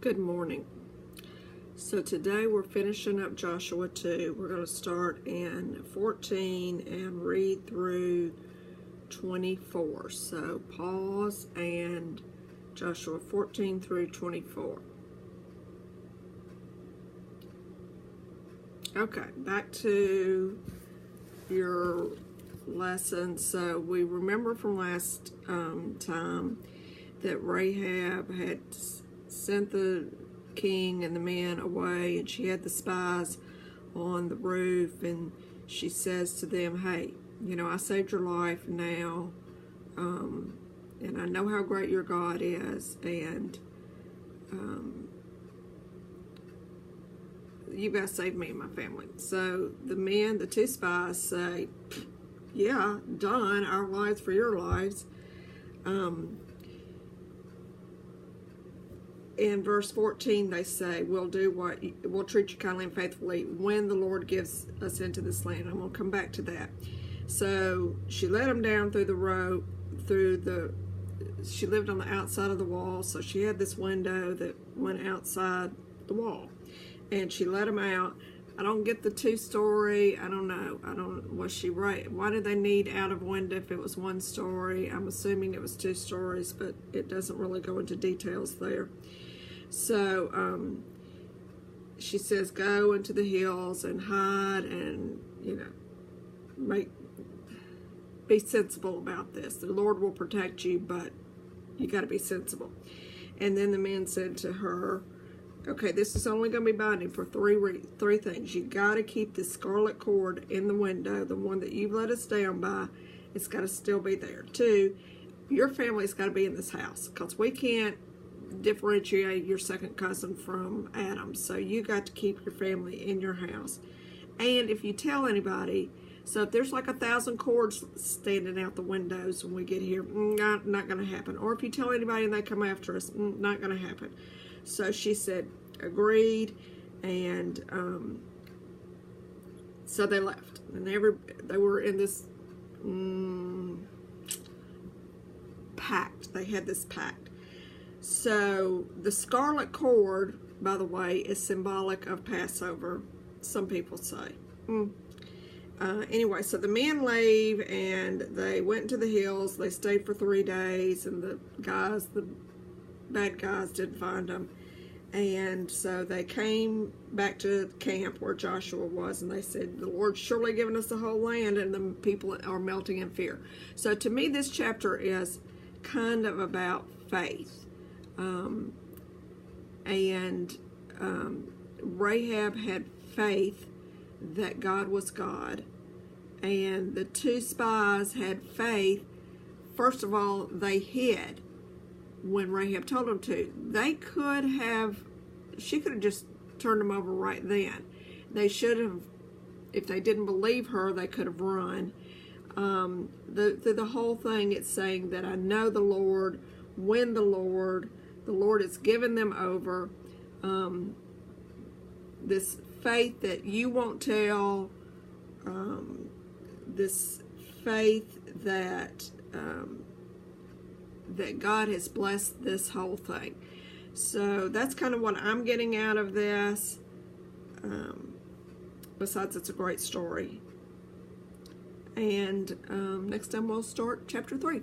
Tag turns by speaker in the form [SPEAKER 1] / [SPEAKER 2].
[SPEAKER 1] Good morning. So today we're finishing up Joshua 2. We're going to start in 14 and read through 24. So pause and Joshua 14 through 24. Okay, back to your lesson. So we remember from last time that Rahab had sent the king and the men away, and she had the spies on the roof, and she says to them, hey, I saved your life now, and I know how great your God is, and you guys saved me and my family. So the two spies say, yeah, done, our lives for your lives. In verse 14, they say, we'll treat you kindly and faithfully when the Lord gives us into this land. I'm going to come back to that. So she let them down through the rope, she lived on the outside of the wall, so she had this window that went outside the wall. And she let them out. I don't get the two-story. I don't know. Was she right? Why did they need out of window if it was one story? I'm assuming it was 2 stories, but it doesn't really go into details there. So she says, go into the hills and hide and, be sensible about this. The Lord will protect you, but you got to be sensible. And then the men said to her, okay, this is only going to be binding for three things. You got to keep the scarlet cord in the window, the one that you let us down by. It's got to still be there. 2, your family's got to be in this house, because we can't differentiate your second cousin from Adam. So you got to keep your family in your house. And if you tell anybody, so if there's like 1,000 cords standing out the windows when we get here, not going to happen. Or if you tell anybody and they come after us, not going to happen. So she said, agreed, and so they left. And they were in this pact. They had this pact. So the scarlet cord, by the way, is symbolic of Passover, some people say. Anyway, so the men leave, and they went into the hills. They stayed for 3 days, and the bad guys didn't find them. And so they came back to camp where Joshua was, and they said, the Lord's surely given us the whole land, and the people are melting in fear. So to me, this chapter is kind of about faith. Rahab had faith that God was God, and the 2 spies had faith. First of all, they hid when Rahab told them to. She could have just turned them over right then. They should have, if they didn't believe her, they could have run. Through the whole thing, it's saying that I know the Lord, when the Lord has given them over. This faith that you won't tell, this faith that God has blessed this whole thing. So that's kind of what I'm getting out of this. Besides, it's a great story. And next time we'll start chapter 3.